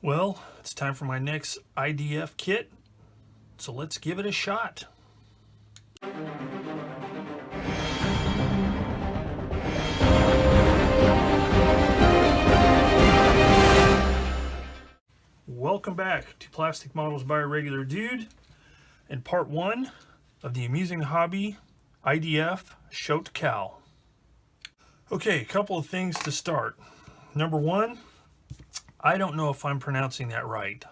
Well, it's time for my next IDF kit, so let's give it a shot. Welcome back to Plastic Models by a Regular Dude and part 1 of the Amusing Hobby IDF Shot Kal. Okay, a couple of things to start. Number 1, I don't know if I'm pronouncing that right.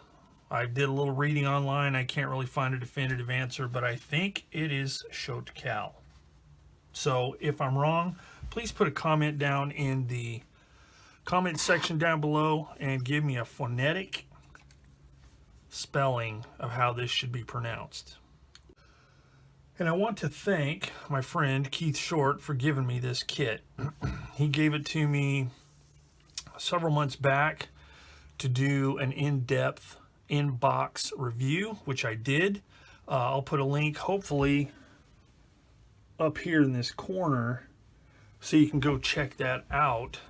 I did a little reading online. I can't really find a definitive answer, but I think it is Shot Kal. So if I'm wrong, please put a comment down in the comment section down below and give me a phonetic spelling of how this should be pronounced. And I want to thank my friend Keith Short for giving me this kit. He gave it to me several months back to do an in-depth in-box review, which I did. I'll put a link hopefully up here in this corner so you can go check that out,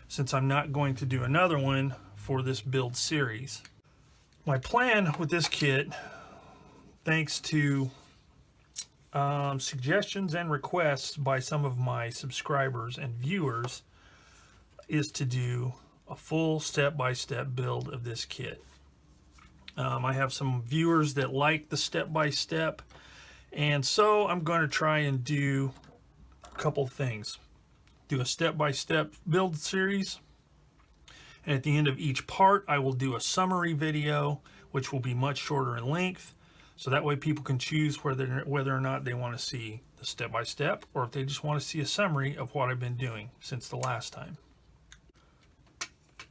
since I'm not going to do another one for this build series. My plan with this kit, thanks to suggestions and requests by some of my subscribers and viewers, is to do a full step-by-step build of this kit. I have some viewers that like the step-by-step, and so I'm going to try and do a couple things. Do a step-by-step build series, and at the end of each part I will do a summary video, which will be much shorter in length, so that way people can choose whether or not they want to see the step-by-step or if they just want to see a summary of what I've been doing since the last time.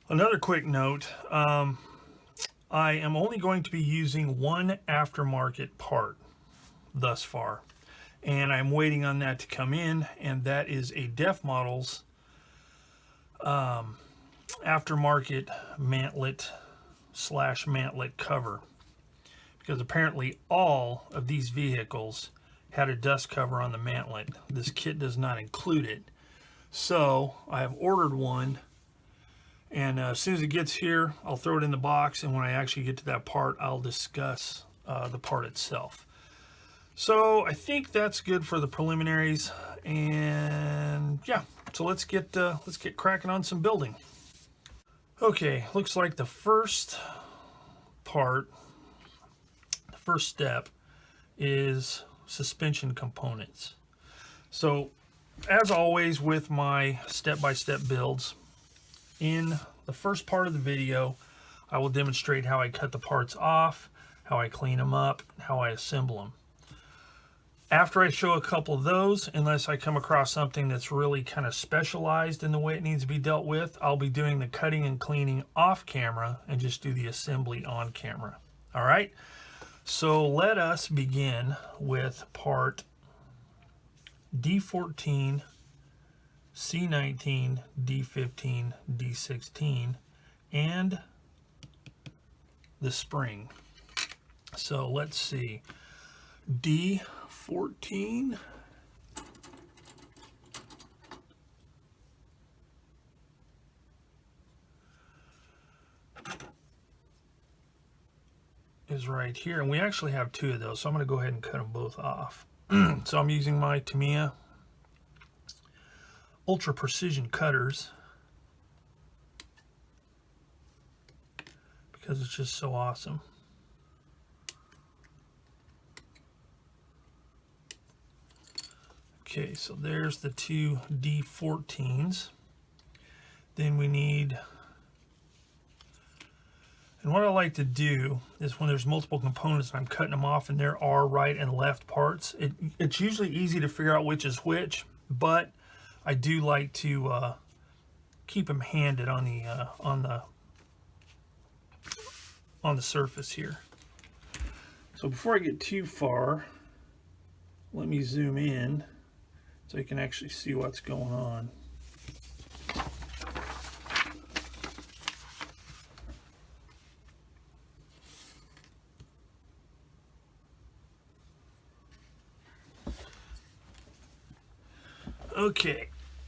Another quick note, I am only going to be using one aftermarket part thus far, and I'm waiting on that to come in, and that is a Def Models aftermarket mantlet / mantlet cover, because apparently all of these vehicles had a dust cover on the mantlet. This kit does not include it, so I have ordered one. And as soon as it gets here, I'll throw it in the box, and when I actually get to that part, I'll discuss the part itself. So I think that's good for the preliminaries, and yeah, so let's get cracking on some building. Okay, looks like the first part, the first step, is suspension components. So as always with my step-by-step builds, in the first part of the video, I will demonstrate how I cut the parts off, how I clean them up, how I assemble them. After I show a couple of those, unless I come across something that's really kind of specialized in the way it needs to be dealt with, I'll be doing the cutting and cleaning off camera and just do the assembly on camera. All right, so let us begin with part D14, C19, D15, D16, and the spring. So let's see, D14, is right here, and we actually have two of those, so I'm going to go ahead and cut them both off. So I'm using my Tamiya ultra precision cutters because it's just so awesome. Okay, so there's the two D14s. Then we need, and what I like to do is when there's multiple components and I'm cutting them off and there are right and left parts, it's usually easy to figure out which is which, but I do like to keep them handed on the surface here. So before I get too far, let me zoom in so you can actually see what's going on. Okay,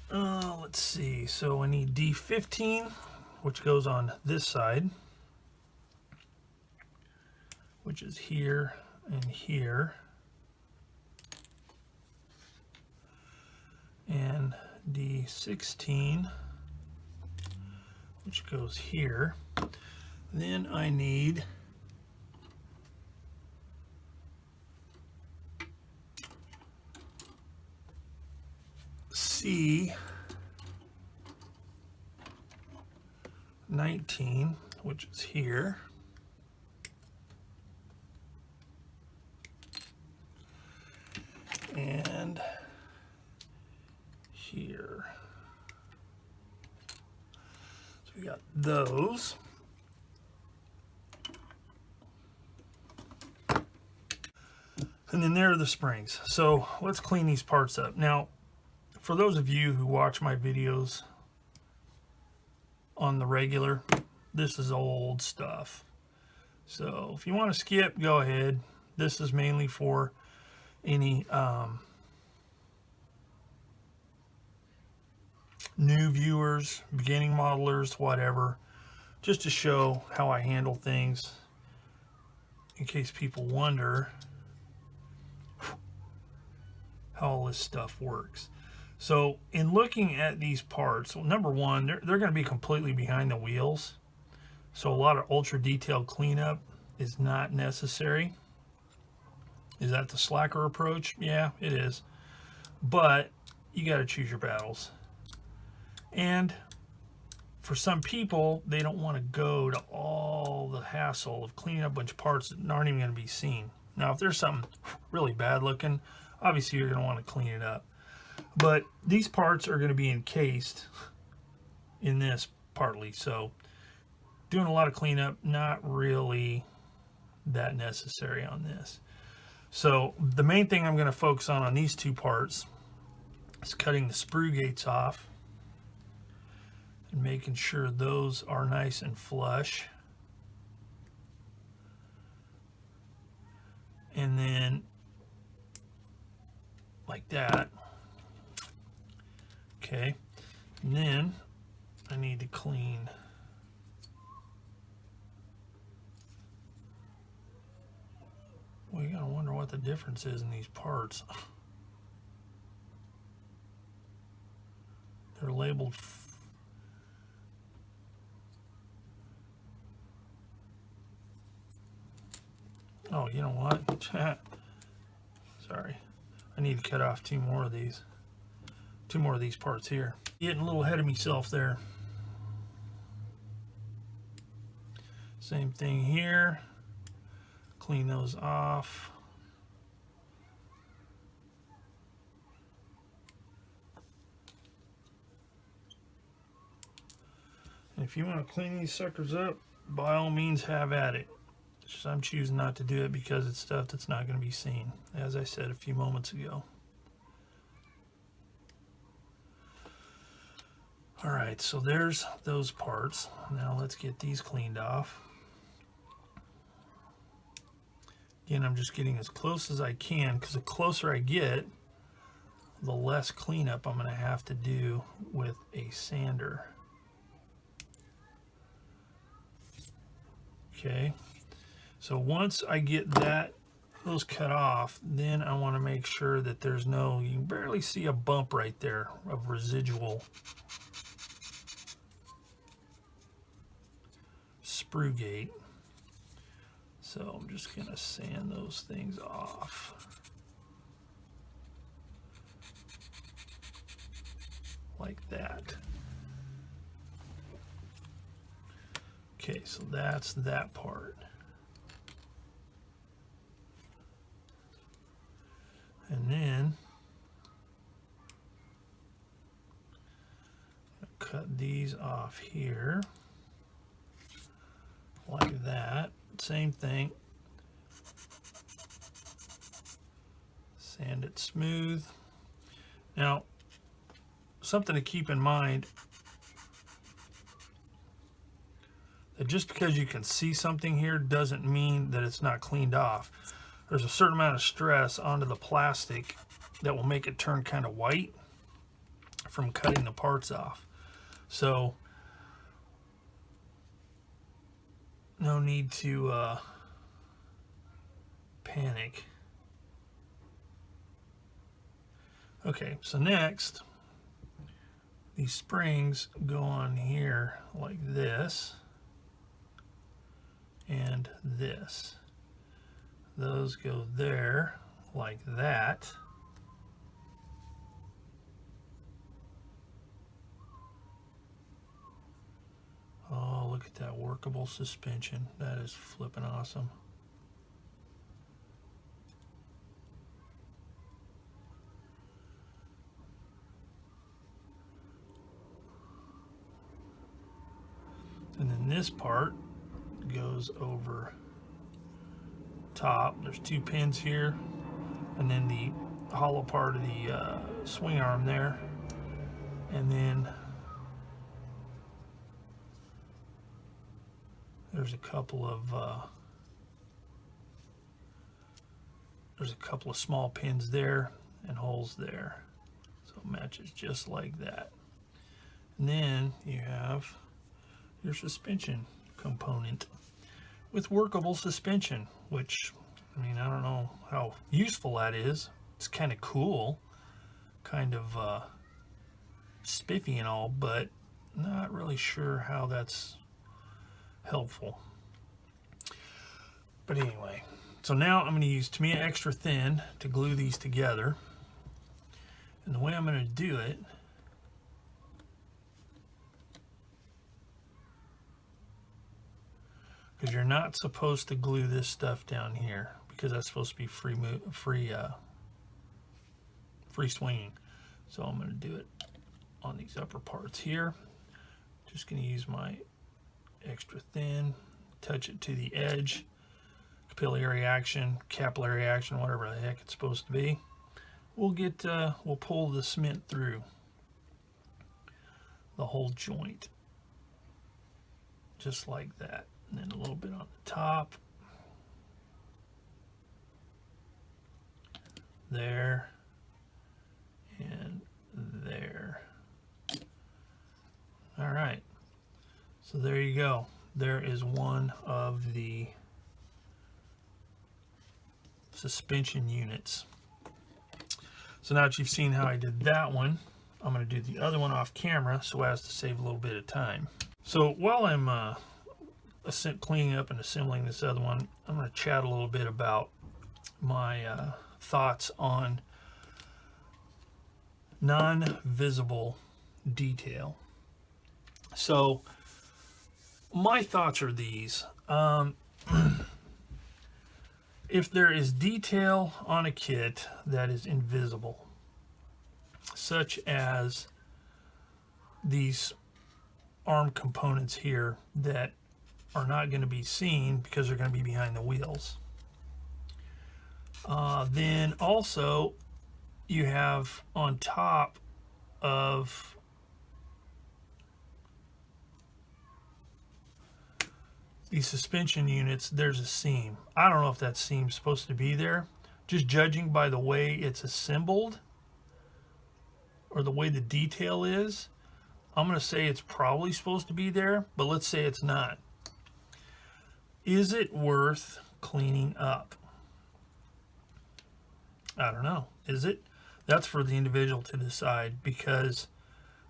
let's see. So I need D15, which goes on this side. which is here and here, and D16, which goes here. Then I need C19, which is here. And here. So we got those. And then there are the springs. So let's clean these parts up. Now, for those of you who watch my videos on the regular, this is old stuff. So if you want to skip, go ahead. This is mainly for any new viewers, beginning modelers, whatever, just to show how I handle things in case people wonder how all this stuff works. So in looking at these parts, well, number one, they're going to be completely behind the wheels, so a lot of ultra detailed cleanup is not necessary. Is that the slacker approach? Yeah, it is, but you got to choose your battles. And for some people, they don't want to go to all the hassle of cleaning up a bunch of parts that aren't even going to be seen. Now, if there's something really bad looking, obviously you're going to want to clean it up. But these parts are going to be encased in this partly, so doing a lot of cleanup, not really that necessary on this. So the main thing I'm going to focus on these two parts is cutting the sprue gates off and making sure those are nice and flush. And then like that. Okay, and then I need to clean well, you gotta wonder what the difference is in these parts. They're labeled oh, you know what? Sorry, I need to cut off two more of these parts here. Getting a little ahead of myself there. Same thing here. Clean those off. And if you want to clean these suckers up, by all means have at it. It's just I'm choosing not to do it because it's stuff that's not going to be seen, as I said a few moments ago. All right, so there's those parts. Now let's get these cleaned off. Again, I'm just getting as close as I can because the closer I get, the less cleanup I'm going to have to do with a sander. Okay, so once I get those cut off, then I want to make sure that there's no, you can barely see a bump right there of residual sprue gate. So I'm just going to sand those things off. Like that. Okay, so that's that part. And then cut these off here. Like that. Same thing. Sand it smooth. Now, something to keep in mind, that just because you can see something here doesn't mean that it's not cleaned off. There's a certain amount of stress onto the plastic that will make it turn kind of white from cutting the parts off. So no need to panic. Okay, so next, these springs go on here like this and this. Those go there like that. Oh, look at that workable suspension. That is flipping awesome. And then this part goes over top. There's 2 pins here, and then the hollow part of the swing arm there, and then there's a couple of small pins there and holes there, so it matches just like that. And then you have your suspension component with workable suspension, which, I mean, I don't know how useful that is. It's kind of cool, kind of spiffy and all, but not really sure how that's helpful. But anyway, so now I'm going to use Tamiya Extra Thin to glue these together. And the way I'm going to do it, because you're not supposed to glue this stuff down here, because that's supposed to be free swinging. So I'm going to do it on these upper parts here. Just going to use my Extra Thin, touch it to the edge, capillary action, whatever the heck it's supposed to be. We'll pull the cement through the whole joint, just like that. And then a little bit on the top, there, and there. All right, so there you go. There is one of the suspension units. So now that you've seen how I did that one, I'm going to do the other one off camera so as to save a little bit of time. So while I'm cleaning up and assembling this other one, I'm going to chat a little bit about my thoughts on non-visible detail. So my thoughts are these. If there is detail on a kit that is invisible, such as these arm components here that are not going to be seen because they're going to be behind the wheels. Then also you have on top of these suspension units, there's a seam. I don't know if that seam's supposed to be there. Just judging by the way it's assembled or the way the detail is, I'm going to say it's probably supposed to be there, but let's say it's not. Is it worth cleaning up? I don't know. Is it? That's for the individual to decide, because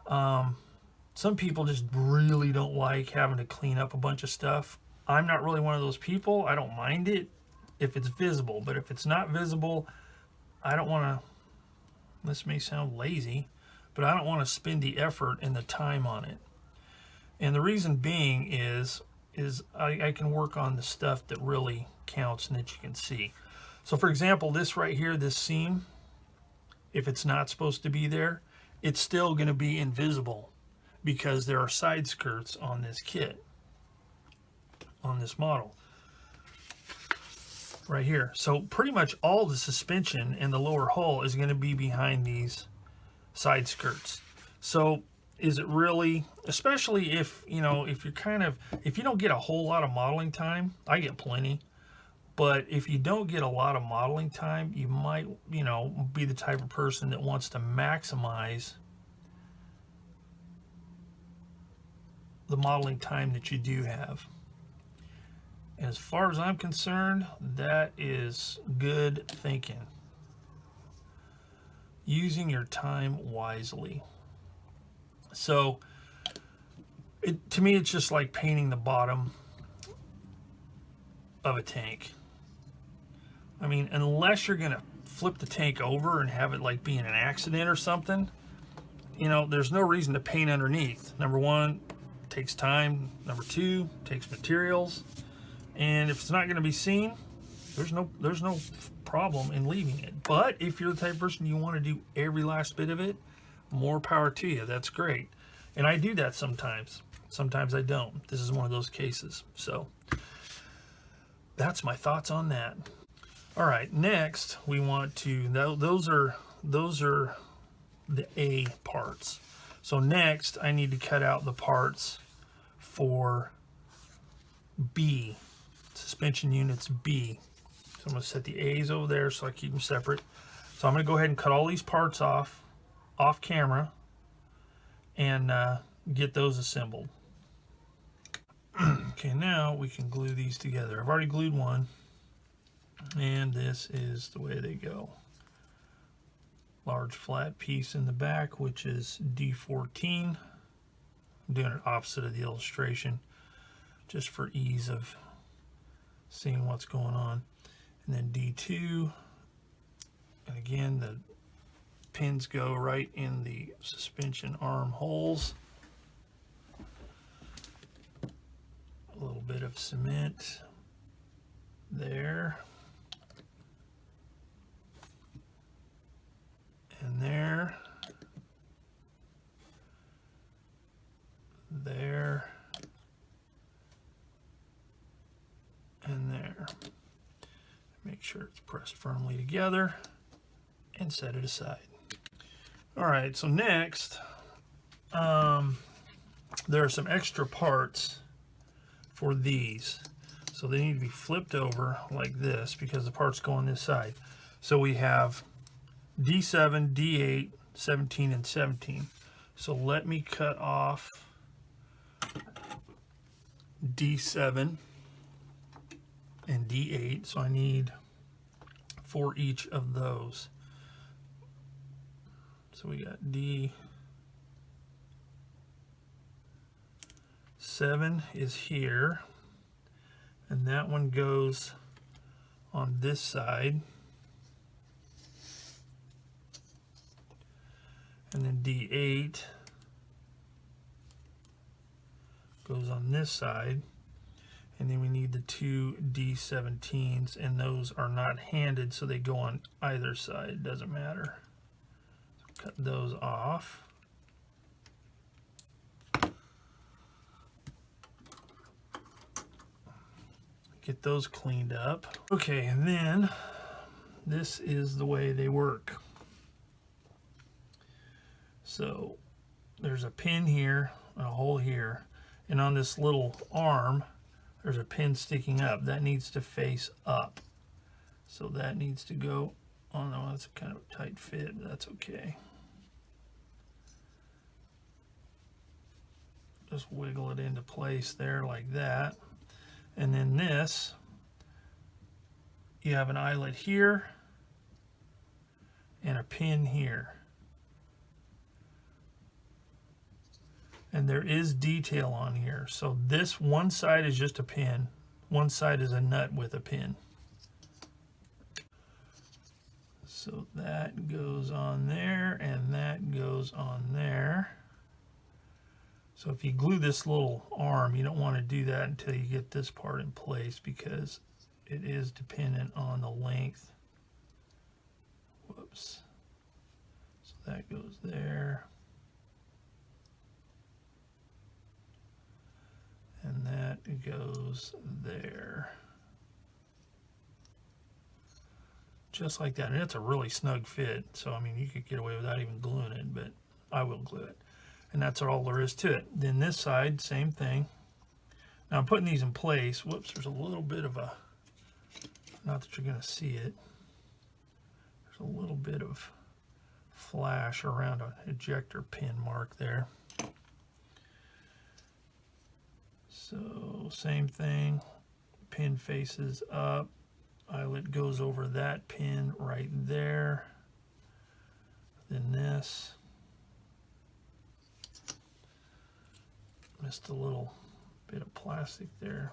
some people just really don't like having to clean up a bunch of stuff. I'm not really one of those people. I don't mind it if it's visible, but if it's not visible, I don't want to, this may sound lazy, but I don't want to spend the effort and the time on it. And the reason being is I can work on the stuff that really counts and that you can see. So for example, this right here, this seam, if it's not supposed to be there, it's still going to be invisible because there are side skirts on this kit, on this model right here. So pretty much all the suspension and the lower hull is going to be behind these side skirts. So is it really, especially if, you know, if you're kind of, if you don't get a whole lot of modeling time, I get plenty, but if you don't get a lot of modeling time, you might, you know, be the type of person that wants to maximize the modeling time that you do have. As far as I'm concerned, that is good thinking. Using your time wisely. So, to me, it's just like painting the bottom of a tank. I mean, unless you're going to flip the tank over and have it like being an accident or something, you know, there's no reason to paint underneath. Number one, takes time. Number two, takes materials. And if it's not going to be seen, there's no problem in leaving it. But if you're the type of person you want to do every last bit of it, more power to you. That's great. And I do that sometimes. Sometimes I don't. This is one of those cases. So that's my thoughts on that. All right, next we want to, those are the A parts. So next I need to cut out the parts for B, suspension units B. So I'm going to set the A's over there so I keep them separate. So I'm going to go ahead and cut all these parts off camera and get those assembled. Okay, now we can glue these together. I've already glued one, and this is the way they go. Large flat piece in the back, which is D14. I'm doing it opposite of the illustration just for ease of seeing what's going on. And then D2, and again the pins go right in the suspension arm holes. A little bit of cement there and there, there, and there. Make sure it's pressed firmly together and set it aside. All right, so next, there are some extra parts for these. So they need to be flipped over like this because the parts go on this side. So we have D7, D8, 17, and 17. So let me cut off D7 and D8. So I need for each of those. So we got D7 is here, and that one goes on this side, and then D8 goes on this side, and then we need the two D17s, and those are not handed, so they go on either side. It doesn't matter. So cut those off. Get those cleaned up. Okay, and then this is the way they work. So there's a pin here, a hole here, and on this little arm there's a pin sticking up. That needs to face up. So that needs to go, oh no, that's kind of a tight fit, but that's okay. Just wiggle it into place there like that. And then this, you have an eyelet here and a pin here. And there is detail on here. So this one side is just a pin. One side is a nut with a pin. So that goes on there and that goes on there. So if you glue this little arm, you don't want to do that until you get this part in place because it is dependent on the length. Whoops. So that goes there. And that goes there. Just like that. And it's a really snug fit. So, I mean, you could get away without even gluing it, but I will glue it. And that's all there is to it. Then this side, same thing. Now I'm putting these in place. Whoops, there's a little bit of a, not that you're going to see it, there's a little bit of flash around an ejector pin mark there. So same thing, pin faces up. Eyelet goes over that pin right there. Then this. Missed a little bit of plastic there.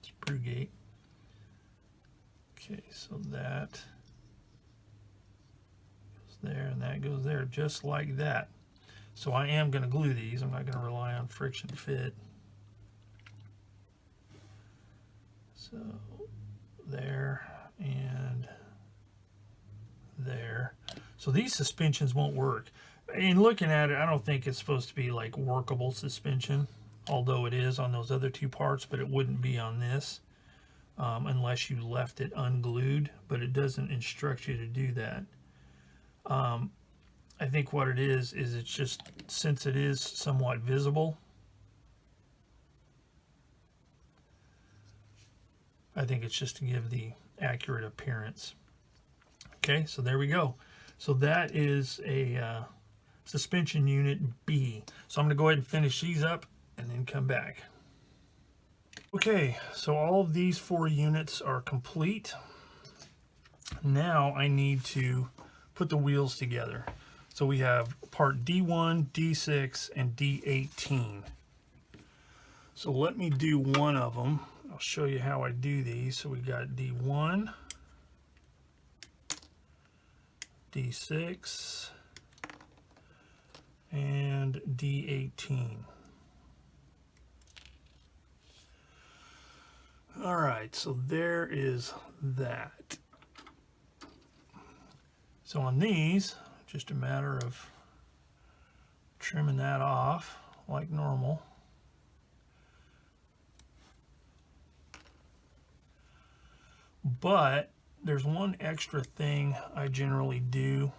Sprue gate. Okay, so that goes there and that goes there, just like that. So I am going to glue these. I'm not going to rely on friction fit. So there and there. So these suspensions won't work. In looking at it, I don't think it's supposed to be like workable suspension, although it is on those other two parts, but it wouldn't be on this unless you left it unglued, but it doesn't instruct you to do that. I think what it is it's just, since it is somewhat visible, I think it's just to give the accurate appearance. Okay, so there we go. So that is a suspension unit B. So I'm going to go ahead and finish these up and then come back. Okay, so all of these 4 units are complete. Now I need to put the wheels together. So we have part D1, D6, and D18. So let me do one of them. I'll show you how I do these. So we got D1, D6, and D18. All right, so there is that. So on these, just a matter of trimming that off like normal. But there's one extra thing I generally do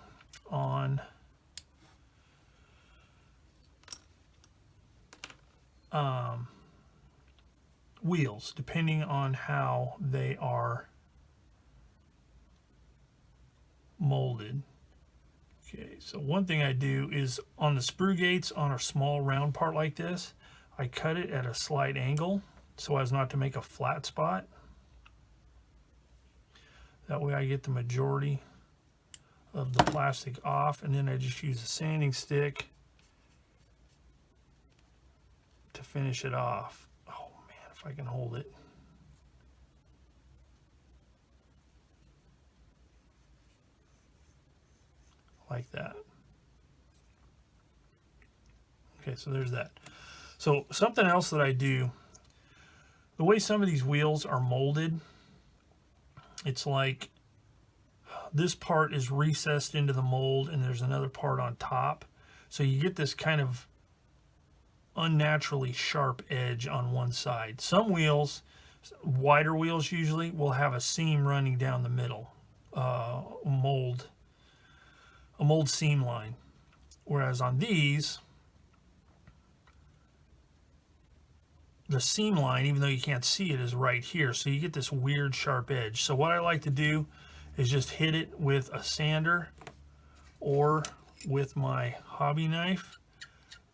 on wheels, depending on how they are molded. Okay, so one thing I do is on the sprue gates on a small round part like this, I cut it at a slight angle so as not to make a flat spot. That way I get the majority of the plastic off, and then I just use a sanding stick to finish it off. Oh man, if I can hold it. Like that. Okay, so there's that. So something else that I do, the way some of these wheels are molded, it's like this part is recessed into the mold and there's another part on top. So you get this kind of unnaturally sharp edge on one side. Some wheels, wider wheels usually, will have a seam running down the middle, a mold seam line. Whereas on these, the seam line, even though you can't see it, is right here. So you get this weird sharp edge. So what I like to do is just hit it with a sander or with my hobby knife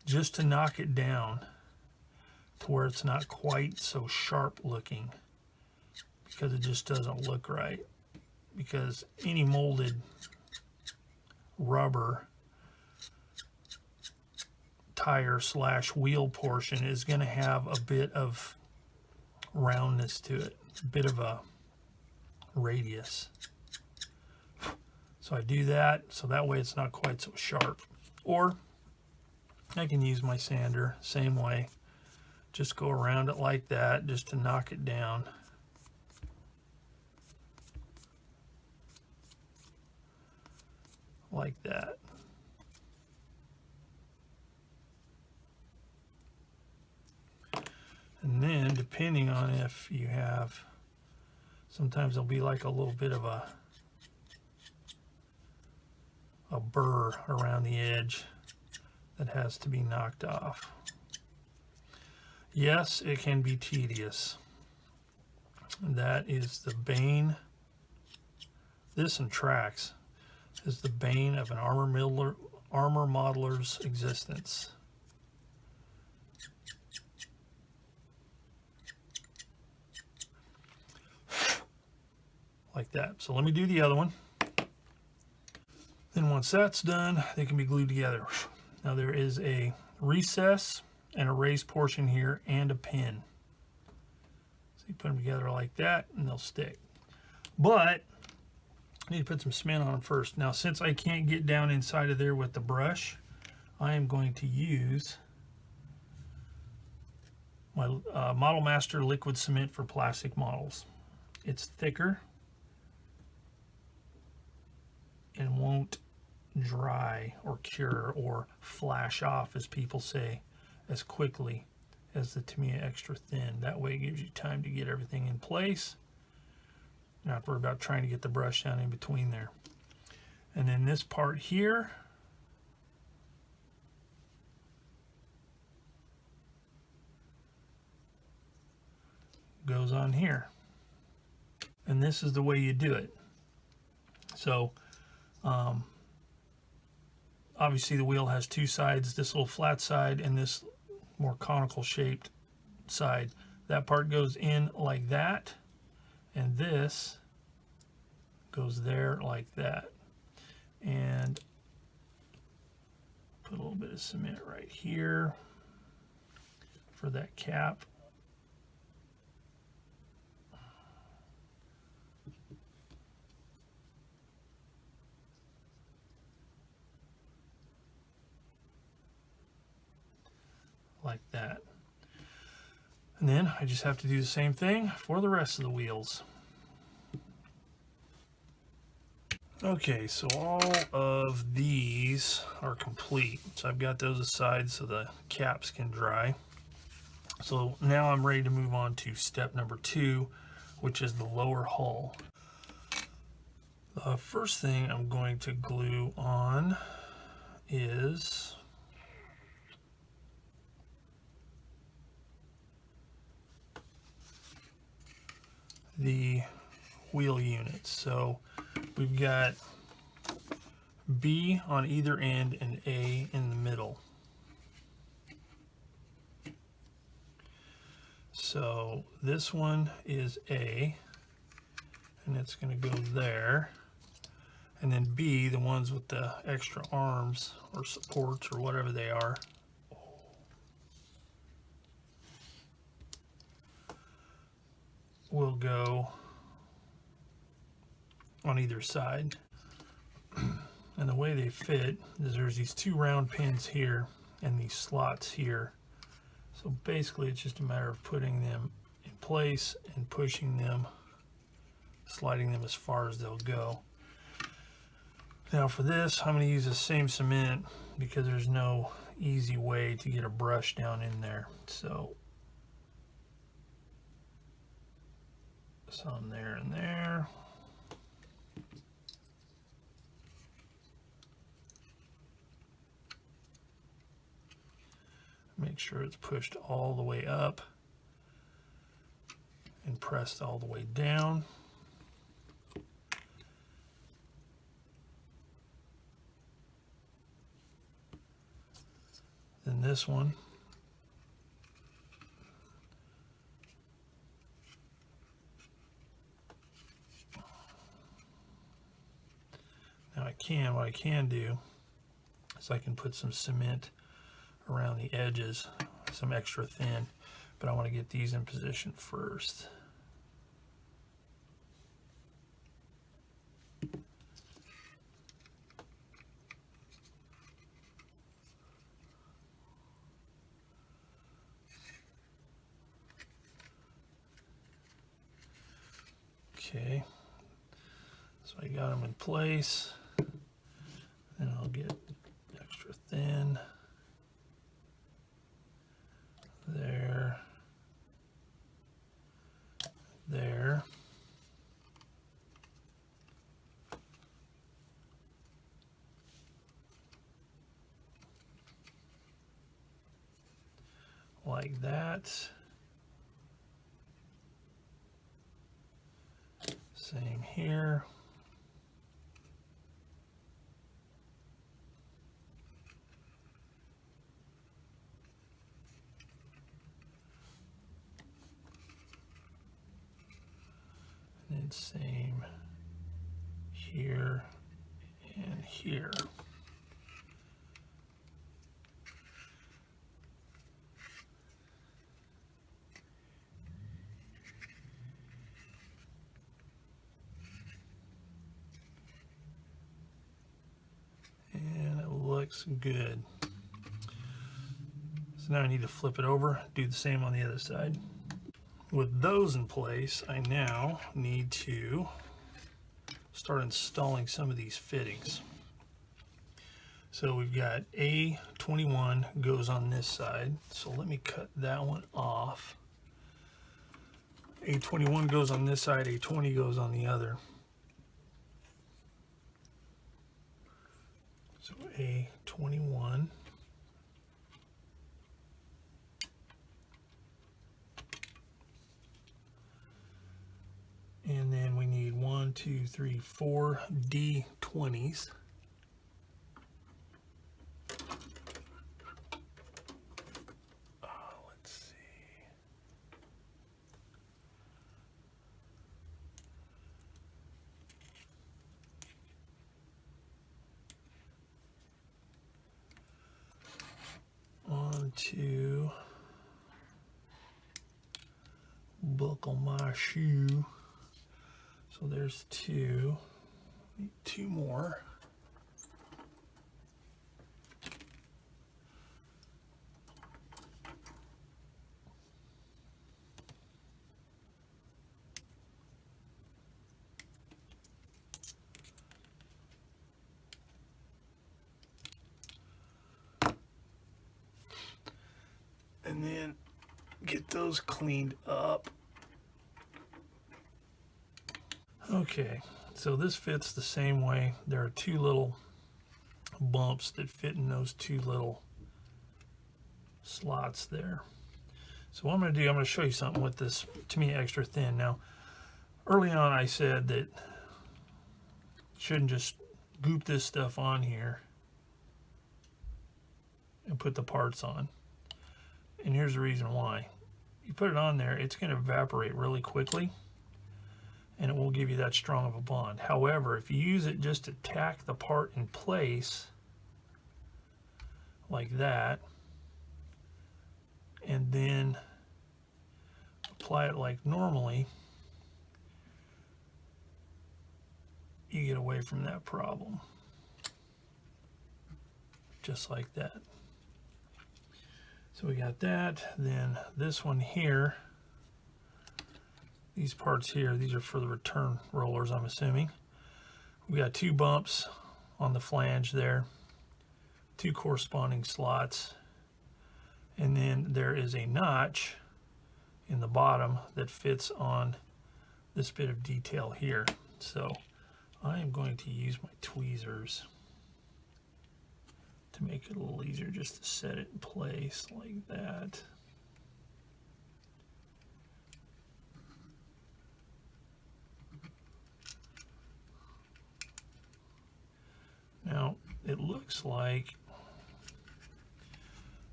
just to knock it down to where it's not quite so sharp looking, because it just doesn't look right. Because any molded rubber tire / wheel portion is going to have a bit of roundness to it, a bit of a radius. So I do that so that way it's not quite so sharp. Or I can use my sander, same way. Just go around it like that just to knock it down. Like that. And then depending on if you have, sometimes there'll be like a little bit of a burr around the edge that has to be knocked off. Yes, it can be tedious. That is the bane. This and tracks is the bane of an armor modeler's existence. like that. So let me do the other one. Then once that's done, they can be glued together. Now there is a recess and a raised portion here and a pin. So you put them together like that and they'll stick. But I need to put some cement on them first. Now since I can't get down inside of there with the brush, I am going to use my Model Master liquid cement for plastic models. It's thicker and won't dry or cure or flash off, as people say, as quickly as the Tamiya Extra Thin. That way it gives you time to get everything in place. You don't have to worry about trying to get the brush down in between there. And then this part here, goes on here. And this is the way you do it. So obviously the wheel has two sides, this little flat side and this more conical shaped side. That part goes in like that, and this goes there like that. And put a little bit of cement right here for that cap. Like that. And then I just have to do the same thing for the rest of the wheels. Okay, so all of these are complete. So I've got those aside so the caps can dry. So now I'm ready to move on to step number 2, which is the lower hull. The first thing I'm going to glue on is the wheel units. So we've got B on either end and A in the middle. So this one is A, and it's going to go there. And then B, the ones with the extra arms or supports or whatever they are, will go on either side. And the way they fit is there's these two round pins here and these slots here. So basically it's just a matter of putting them in place and pushing them, sliding them as far as they'll go. Now for this, I'm going to use the same cement because there's no easy way to get a brush down in there. So some there and there. Make sure it's pushed all the way up and pressed all the way down. Then this one, now what I can do is I can put some cement around the edges, some extra thin, but I want to get these in position first. Okay, so I got them in place, and I'll get extra thin there, there. Like that. Same here. And same here, and here. And it looks good. So now I need to flip it over, do the same on the other side. With those in place, I now need to start installing some of these fittings. So we've got A21 goes on this side, so let me cut that one off. A21 goes on this side, A20 goes on the other. So A21. And then we need 1, 2, 3, 4 D20s. Let's see. On to buckle my shoe. So there's 2. Need 2 more. And then get those cleaned up. Okay, so this fits the same way. There are 2 little bumps that fit in those 2 little slots there. So what I'm going to do, I'm going to show you something with this, to me, extra thin. Now, early on I said that you shouldn't just goop this stuff on here and put the parts on. And here's the reason why. You put it on there, it's going to evaporate really quickly, and it won't give you that strong of a bond. However, if you use it just to tack the part in place like that, and then apply it like normally, you get away from that problem. Just like that. So we got that. Then this one here, these parts here, these are for the return rollers, I'm assuming. We got 2 bumps on the flange there, 2 corresponding slots, and then there is a notch in the bottom that fits on this bit of detail here. So I am going to use my tweezers to make it a little easier, just to set it in place like that. Now, it looks like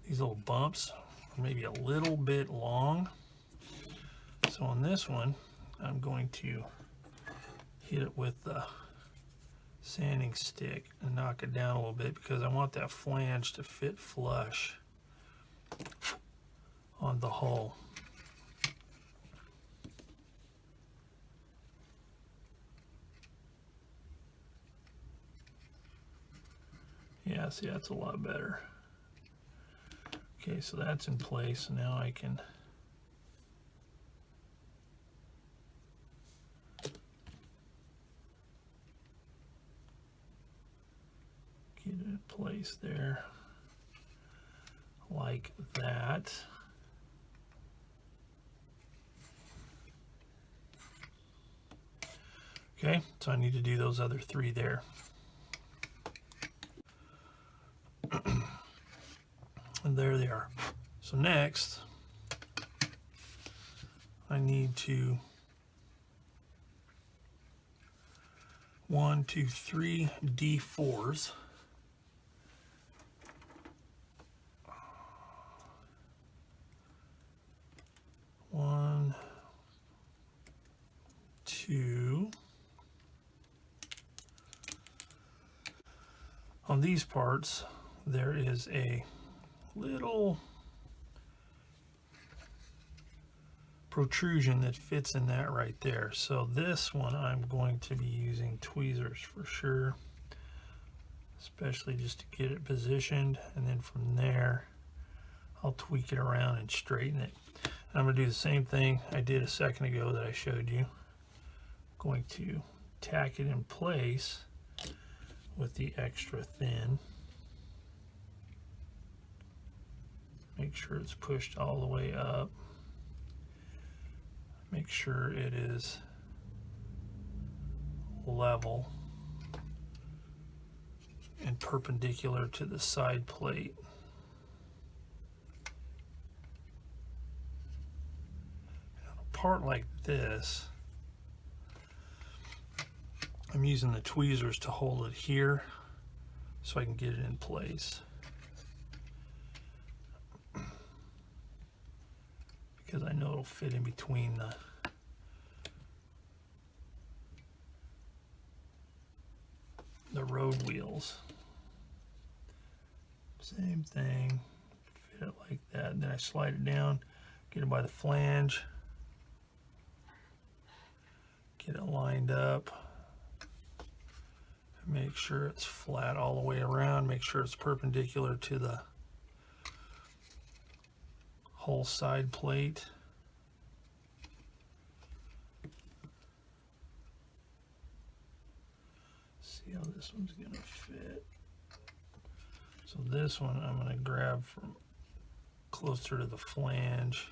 these little bumps are maybe a little bit long. So on this one, I'm going to hit it with the sanding stick and knock it down a little bit, because I want that flange to fit flush on the hull. Yeah, see, that's a lot better. Okay, so that's in place. Now I can get it in place there like that. Okay, so I need to do those other 3 there. And there they are. So next, I need to 1, 2, 3 D4s. One, two, on these parts, there is a little protrusion that fits in that right there. So this one I'm going to be using tweezers for sure, especially just to get it positioned, and then from there I'll tweak it around and straighten it. And I'm going to do the same thing I did a second ago that I showed you. I'm going to tack it in place with the extra thin. Make sure it's pushed all the way up. Make sure it is level and perpendicular to the side plate. On a part like this, I'm using the tweezers to hold it here so I can get it in place. Because I know it'll fit in between the road wheels. Same thing, fit it like that. Then I slide it down, get it by the flange, get it lined up, make sure it's flat all the way around, make sure it's perpendicular to the whole side plate. See how this one's gonna fit. So this one I'm gonna grab from closer to the flange,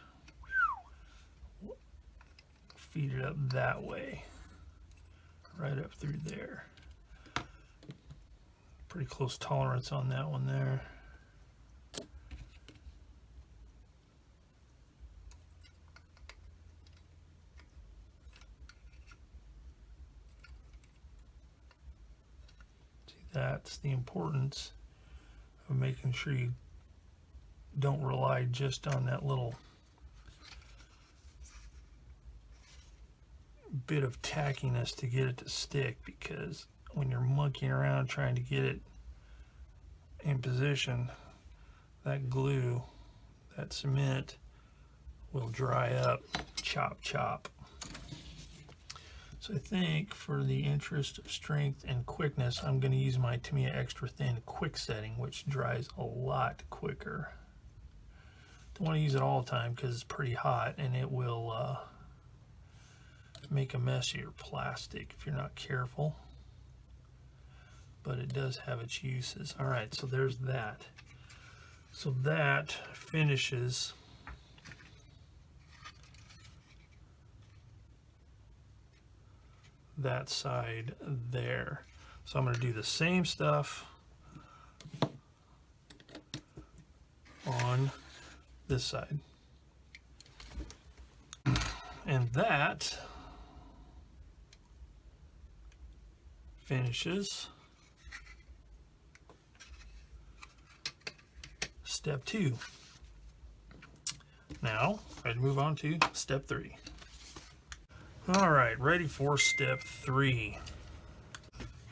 feed it up that way, right up through there. Pretty close tolerance on that one there. That's the importance of making sure you don't rely just on that little bit of tackiness to get it to stick, because when you're monkeying around trying to get it in position, that glue, that cement will dry up. Chop, chop. So I think for the interest of strength and quickness, I'm going to use my Tamiya Extra Thin Quick Setting, which dries a lot quicker. Don't want to use it all the time because it's pretty hot and it will make a mess of your plastic if you're not careful. But it does have its uses. All right, so there's that. So that finishes that side there. So I'm going to do the same stuff on this side. And that finishes step 2. Now, ready to move on to step 3. All right, ready for step 3.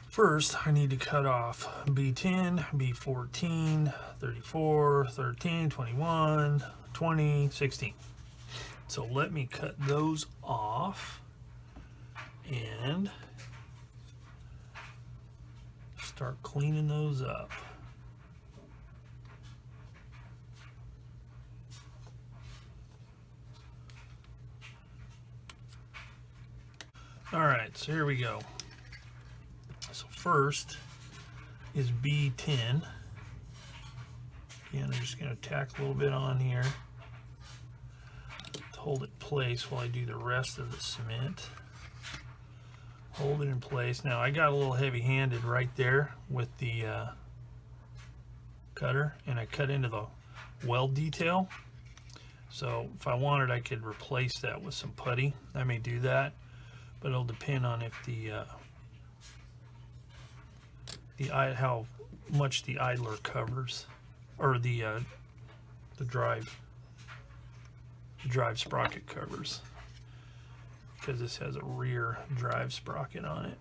First, I need to cut off B10, B14, 34, 13, 21, 20, 16. So let me cut those off and start cleaning those up. All right, so here we go. So first is B10. Again, I'm just going to tack a little bit on here to hold it in place while I do the rest of the cement. Hold it in place. Now I got a little heavy-handed right there with the cutter, and I cut into the weld detail. So if I wanted, I could replace that with some putty. I may do that, but it'll depend on if how much the idler covers, or the drive sprocket covers, because this has a rear drive sprocket on it.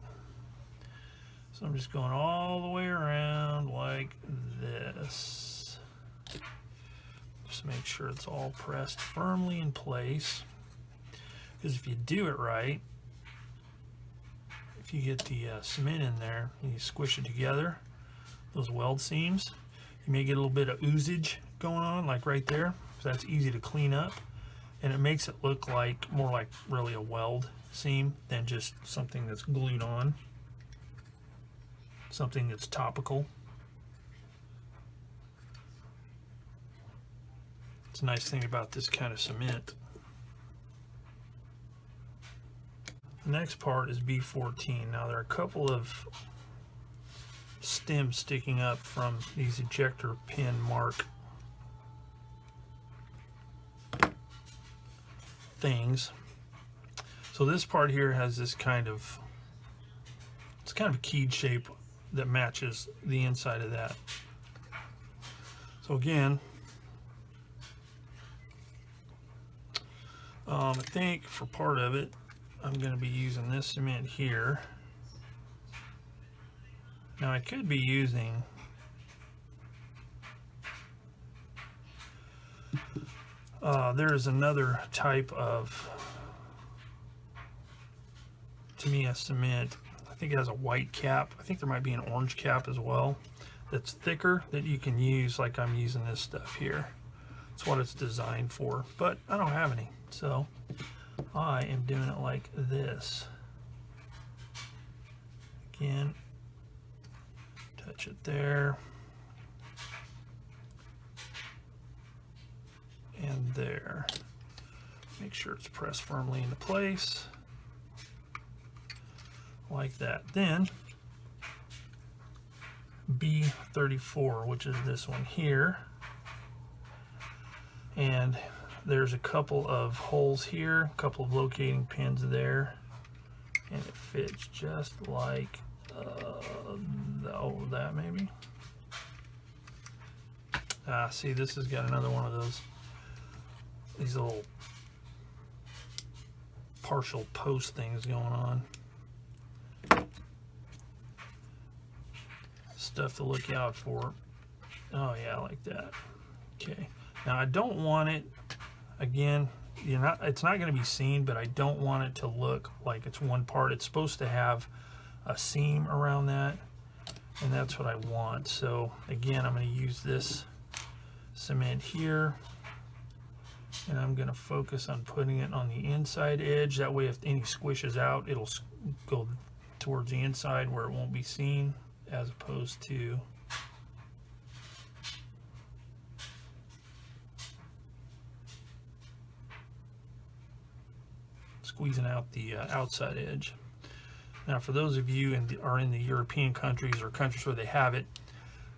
So I'm just going all the way around like this. Just make sure it's all pressed firmly in place. Because if you do it right, if you get the cement in there and you squish it together, those weld seams, you may get a little bit of oozage going on, like right there. So that's easy to clean up, and it makes it look like more like really a weld seam than just something that's glued on, something that's topical. It's a nice thing about this kind of cement. The next part is B14. Now there are a couple of stems sticking up from these ejector pin mark things. So this part here has this kind of, it's kind of a keyed shape that matches the inside of that. So again, I think for part of it, I'm going to be using this cement here. Now I could be using there is another type of Tamiya cement. I think it has a white cap. I think there might be an orange cap as well that's thicker that you can use, like I'm using this stuff here. It's what it's designed for, but I don't have any, so I am doing it like this. Again, touch it there and there. Make sure it's pressed firmly into place like that. Then B34, which is this one here, and there's a couple of holes here, a couple of locating pins there, and it fits just like that maybe. See, this has got another one of these little partial post things going on. Stuff to look out for. Oh yeah, like that. Okay. Now I don't want it, again, it's not going to be seen, but I don't want it to look like it's one part. It's supposed to have a seam around that, and that's what I want. So again, I'm going to use this cement here, and I'm going to focus on putting it on the inside edge. That way if any squishes out, it'll go towards the inside where it won't be seen, as opposed to squeezing out the outside edge. Now for those of you are in the European countries or countries where they have it,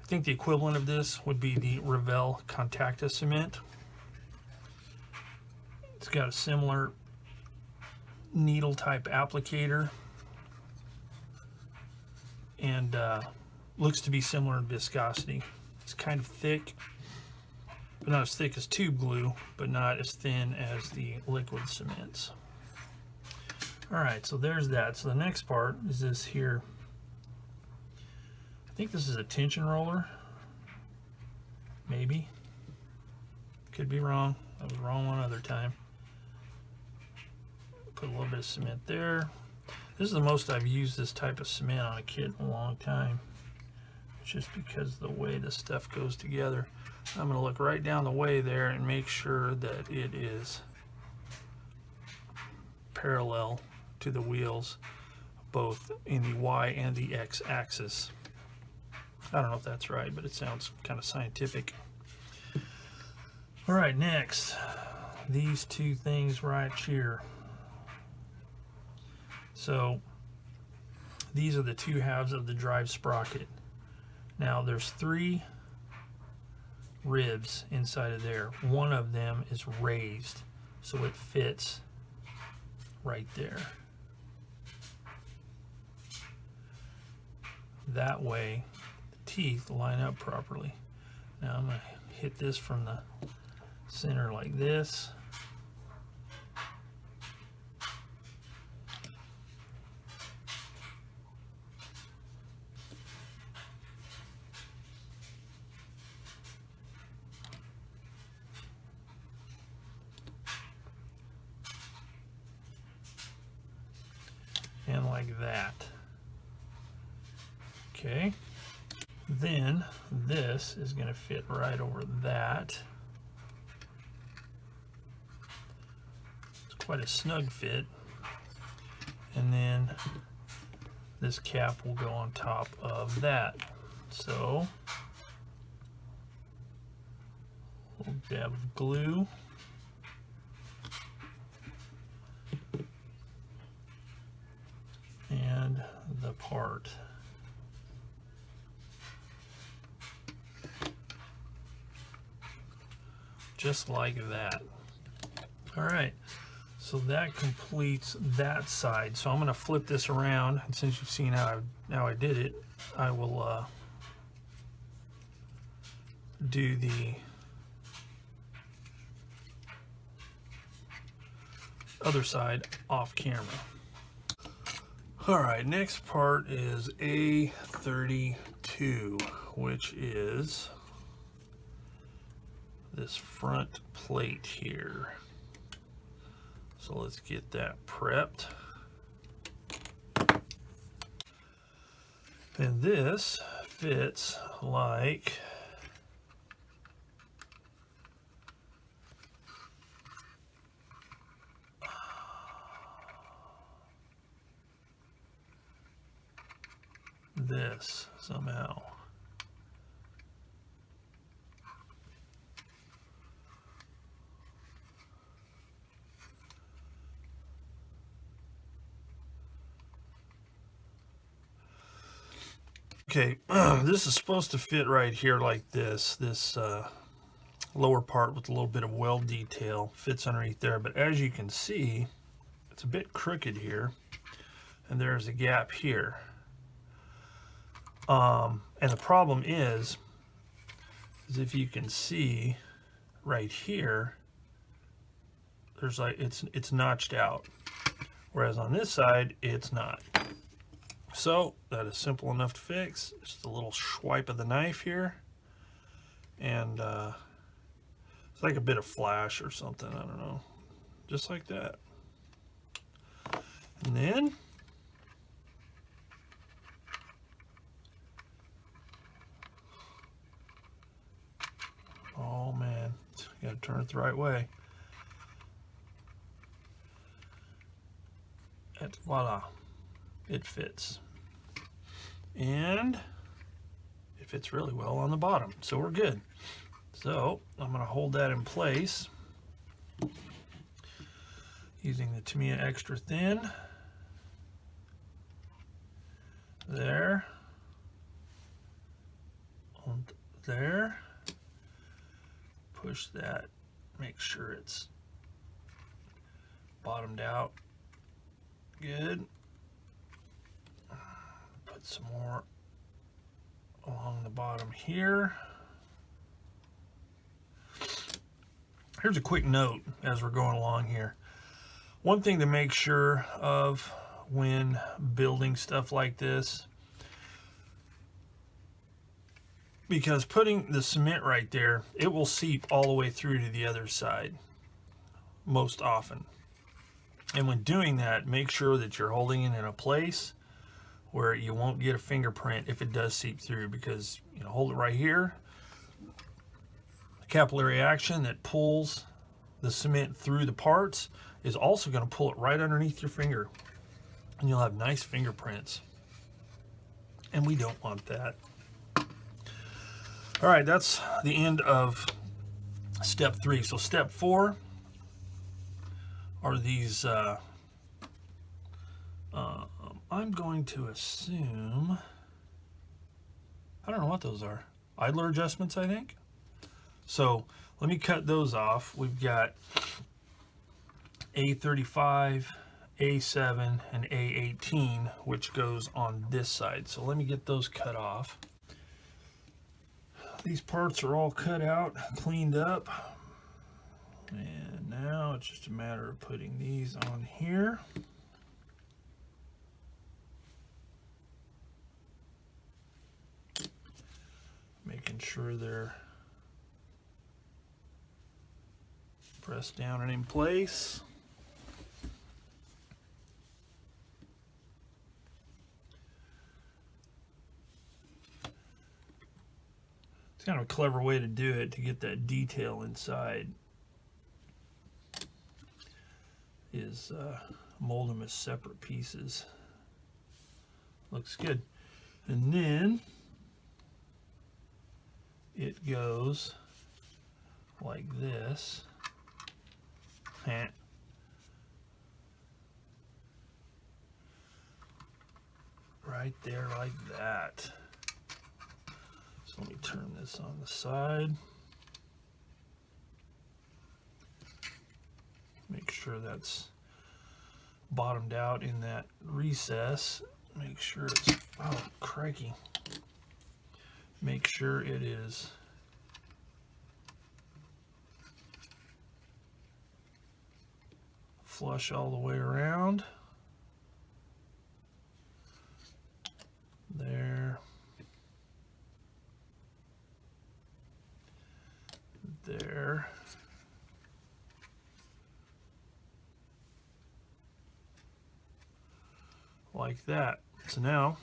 I think the equivalent of this would be the Revel Contacta cement. It's got a similar needle type applicator, and looks to be similar in viscosity. It's kind of thick, but not as thick as tube glue, but not as thin as the liquid cements. Alright, so there's that. So the next part is this here. I think this is a tension roller. Maybe. Could be wrong. I was wrong one other time. Put a little bit of cement there. This is the most I've used this type of cement on a kit in a long time. It's just because of the way this stuff goes together. I'm going to look right down the way there and make sure that it is parallel to the wheels, both in the Y and the X axis. I don't know if that's right, but it sounds kind of scientific. All right, next, these two things right here. So these are the two halves of the drive sprocket. Now there's 3 ribs inside of there. One of them is raised, so it fits right there. That way the teeth line up properly. Now I'm going to hit this from the center like this. and like that. Okay, then this is going to fit right over that. It's quite a snug fit. And then this cap will go on top of that. So, a little dab of glue. And the part. Just like that. All right, so that completes that side. So I'm going to flip this around, and since you've seen how I did it, I will do the other side off camera. All right, next part is A32, which is this front plate here. So let's get that prepped. And this fits like this somehow. Okay, this is supposed to fit right here like this. This lower part with a little bit of weld detail fits underneath there, but as you can see, it's a bit crooked here, and there's a gap here. And the problem is if you can see right here, there's like it's notched out, whereas on this side it's not. So that is simple enough to fix. Just a little swipe of the knife here, and it's like a bit of flash or something, I don't know, just like that. And then oh man, you gotta turn it the right way. And voila, it fits. And it fits really well on the bottom, so we're good. So I'm going to hold that in place using the Tamiya Extra Thin. There. And there. Push that, make sure it's bottomed out good. Put some more along the bottom here. Here's a quick note as we're going along here. One thing to make sure of when building stuff like this, because putting the cement right there, it will seep all the way through to the other side most often. And when doing that, make sure that you're holding it in a place where you won't get a fingerprint if it does seep through, because, you know, hold it right here. The capillary action that pulls the cement through the parts is also going to pull it right underneath your finger, and you'll have nice fingerprints, and we don't want that. All right, that's the end of step 3. So step 4 are these I'm going to assume, I don't know what those are, idler adjustments, I think. So let me cut those off. We've got A35, A7, and A18, which goes on this side. So let me get those cut off. These parts are all cut out, cleaned up, and now it's just a matter of putting these on here. Making sure they're pressed down and in place. kind of a clever way to do it, to get that detail inside, is mold them as separate pieces. Looks good. And then it goes like this. Right there, like that. So let me turn this on the side. Make sure that's bottomed out in that recess. Make sure it's, oh crikey. Make sure it is flush all the way around. There. There. Like that. So now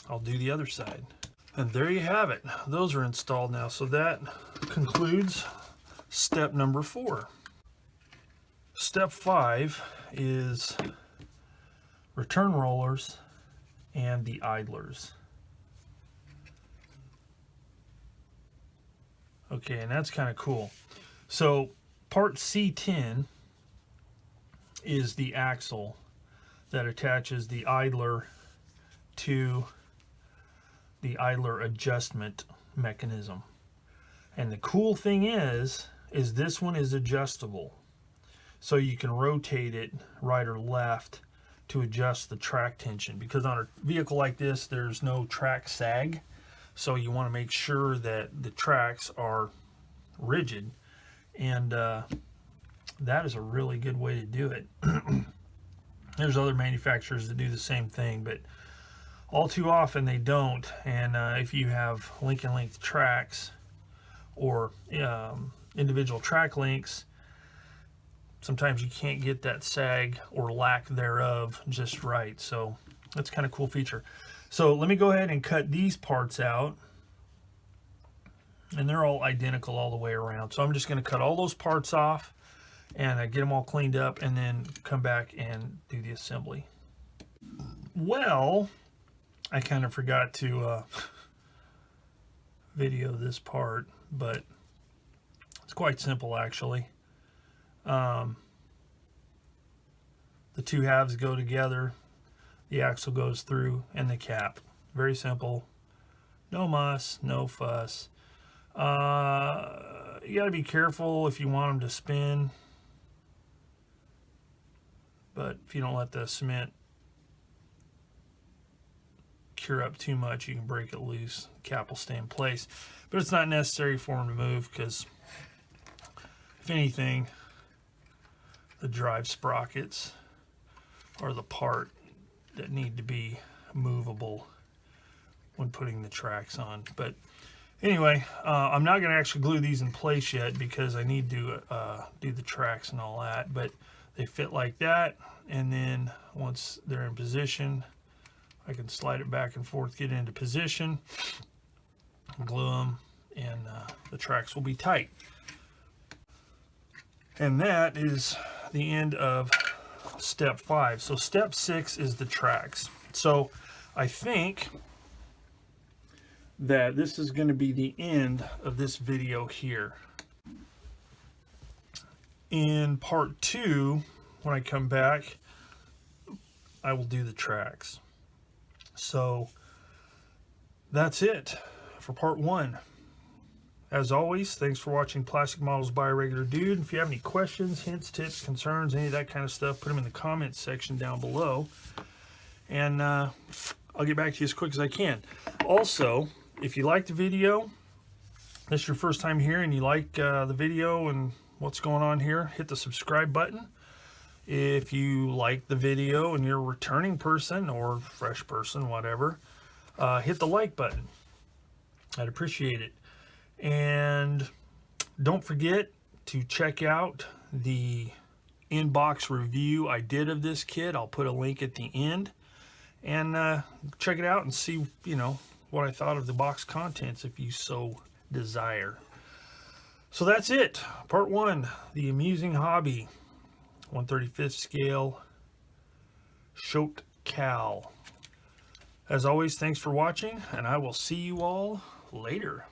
I'll do the other side. And there you have it. Those are installed now. So that concludes step number 4. Step 5 is return rollers and the idlers. Okay, and that's kind of cool. So part C10 is the axle that attaches the idler to the idler adjustment mechanism. And the cool thing is this one is adjustable. So you can rotate it right or left to adjust the track tension, because on a vehicle like this there's no track sag, so you want to make sure that the tracks are rigid, and that is a really good way to do it. There's other manufacturers that do the same thing, but all too often they don't. And if you have link and length tracks or individual track links, sometimes you can't get that sag or lack thereof just right. So that's kind of a cool feature. So let me go ahead and cut these parts out, and they're all identical all the way around. So I'm just going to cut all those parts off and get them all cleaned up, and then come back and do the assembly. Well, I kind of forgot to video this part, but it's quite simple actually. The two halves go together, the axle goes through, and the cap. Very simple. No muss, no fuss. You got to be careful if you want them to spin, but if you don't let the cement cure up too much, you can break it loose. The cap will stay in place, but it's not necessary for them to move, because if anything, the drive sprockets are the part that need to be movable when putting the tracks on. But anyway, I'm not going to actually glue these in place yet, because I need to do the tracks and all that. But they fit like that, and then once they're in position, I can slide it back and forth, get it into position, glue them, and the tracks will be tight. And that is the end of step 5. So step 6 is the tracks. So I think that this is going to be the end of this video here. In part 2, when I come back, I will do the tracks. So that's it for part 1. As always, thanks for watching Plastic Models by a Regular Dude. If you have any questions, hints, tips, concerns, any of that kind of stuff, put them in the comments section down below, and I'll get back to you as quick as I can. Also, if you like the video, this is your first time here and you like the video and what's going on here, hit the subscribe button. If you like the video and you're a returning person or fresh person, whatever, hit the like button. I'd appreciate it. And don't forget to check out the inbox review I did of this kit. I'll put a link at the end, and check it out and see, you know, what I thought of the box contents if you so desire. So that's it. Part 1, the amusing hobby, 1/35th scale Shot Kal. As always, thanks for watching, and I will see you all later.